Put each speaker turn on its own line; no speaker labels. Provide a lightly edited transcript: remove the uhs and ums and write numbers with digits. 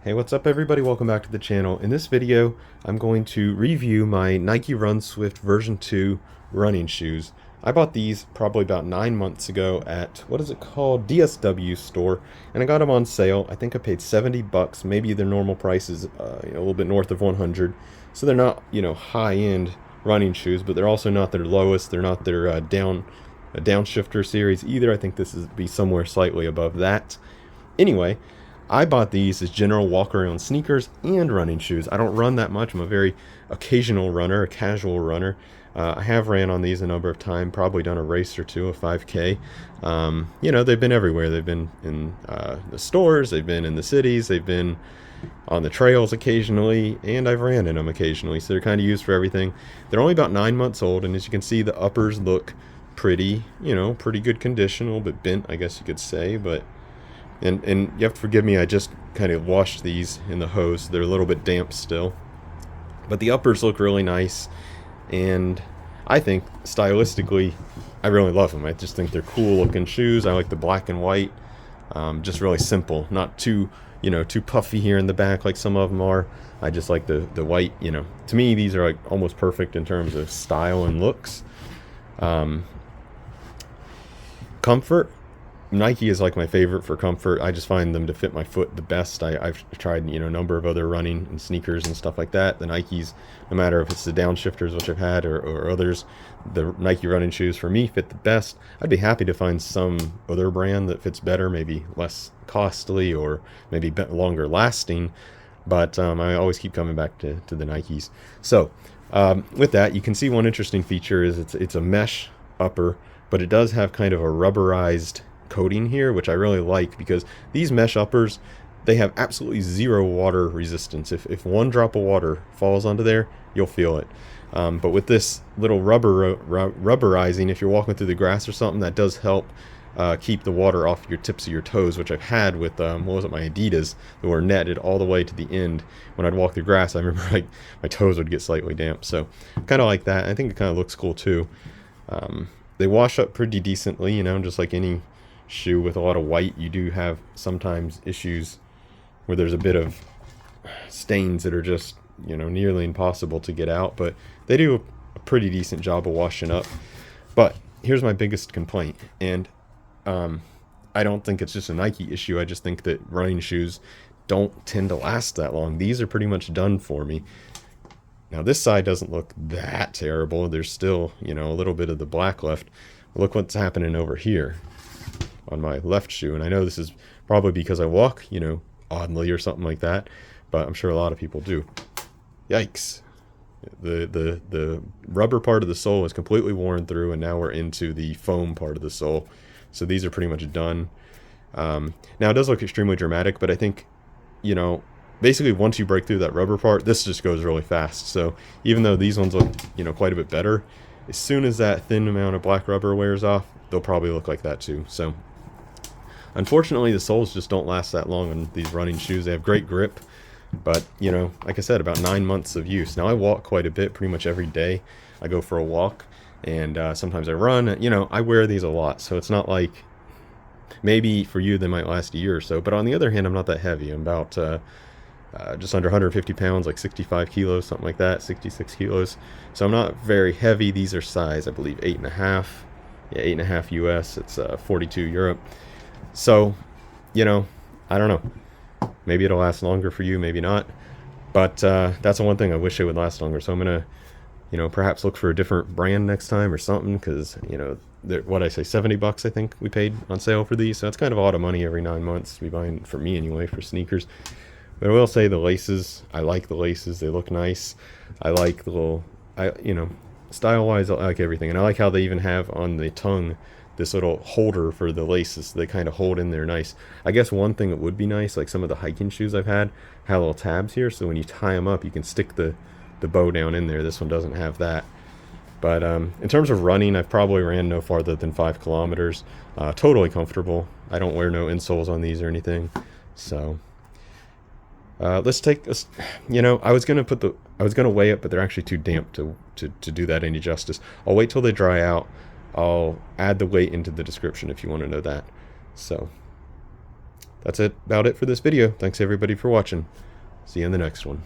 Hey, what's up everybody? Welcome back to the channel. In this video, I'm going to review my Nike Run Swift version 2 running shoes. I bought these probably about 9 months ago at, what is it called? DSW store, and I got them on sale. I think I paid 70 bucks. Maybe their normal price is a little bit north of 100. So they're not, high-end running shoes, but they're also not their lowest. They're not their downshifter series either. I think this is be somewhere slightly above that. Anyway, I bought these as general walk-around sneakers and running shoes. I don't run that much. I'm a very occasional runner, a casual runner. I have ran on these a number of times, probably done a race or two, a 5K. They've been everywhere. They've been in the stores, they've been in the cities, they've been on the trails occasionally, and I've ran in them occasionally, so they're kind of used for everything. They're only about 9 months old, and as you can see, the uppers look pretty good condition, a little bit bent, I guess you could say, but and you have to forgive me, I just kind of washed these in the hose. They're a little bit damp still. But the uppers look really nice, and I think stylistically, I really love them. I just think they're cool looking shoes. I like the black and white, just really simple, not too puffy here in the back like some of them are. I just like the white. To me, these are like almost perfect in terms of style and looks. Comfort. Nike is like my favorite for comfort. I just find them to fit my foot the best. I've tried a number of other running and sneakers and stuff like that. The Nikes, no matter if it's the downshifters which I've had or others, the Nike running shoes for me fit the best. I'd be happy to find some other brand that fits better, maybe less costly or maybe longer lasting, but I always keep coming back to the Nikes. So with that, you can see one interesting feature is it's a mesh upper, but it does have kind of a rubberized coating here, which I really like, because these mesh uppers, they have absolutely zero water resistance. If one drop of water falls onto there, you'll feel it. But with this little rubberizing, if you're walking through the grass or something, that does help keep the water off your tips of your toes, which I've had with my Adidas that were netted all the way to the end. When I'd walk through grass, I remember like my toes would get slightly damp. So kind of like that. I think it kind of looks cool too. They wash up pretty decently, just like any shoe with a lot of white. You do have sometimes issues where there's a bit of stains that are just nearly impossible to get out, but they do a pretty decent job of washing up. But here's my biggest complaint, and I don't think it's just a Nike issue. I just think that running shoes don't tend to last that long. These are pretty much done for me. Now this side doesn't look that terrible. There's still a little bit of the black left. Look what's happening over here on my left shoe, and I know this is probably because I walk oddly or something like that, but I'm sure a lot of people do. Yikes. The rubber part of the sole is completely worn through, and now we're into the foam part of the sole, so these are pretty much done. Now it does look extremely dramatic, but I think basically once you break through that rubber part, this just goes really fast. So even though these ones look quite a bit better, as soon as that thin amount of black rubber wears off, they'll probably look like that too. So unfortunately, the soles just don't last that long on these running shoes. They have great grip, but like I said, about 9 months of use. Now I walk quite a bit, pretty much every day. I go for a walk, and sometimes I run. I wear these a lot, so it's not like maybe for you they might last a year or so. But on the other hand, I'm not that heavy. I'm about just under 150 pounds, like 65 kilos, something like that, 66 kilos. So I'm not very heavy. These are size, I believe, 8.5. Yeah, 8.5 US. It's 42 Europe. So, I don't know. Maybe it'll last longer for you, maybe not. But that's the one thing I wish it would last longer. So I'm gonna, perhaps look for a different brand next time or something, because what I say, 70 bucks I think we paid on sale for these. So it's kind of a lot of money every 9 months to be buying, for me anyway, for sneakers. But I will say the laces, I like the laces. They look nice. I like the little, style-wise, I like everything. And I like how they even have on the tongue this little holder for the laces. They kind of hold in there nice. I guess one thing that would be nice, like some of the hiking shoes I've had little tabs here, so when you tie them up, you can stick the bow down in there. This one doesn't have that. But in terms of running, I've probably ran no farther than 5 kilometers. Totally comfortable. I don't wear no insoles on these or anything. So let's take this. I was gonna weigh it, but they're actually too damp to do that any justice. I'll wait till they dry out. I'll add the weight into the description if you want to know that. So that's about it for this video. Thanks everybody for watching. See you in the next one.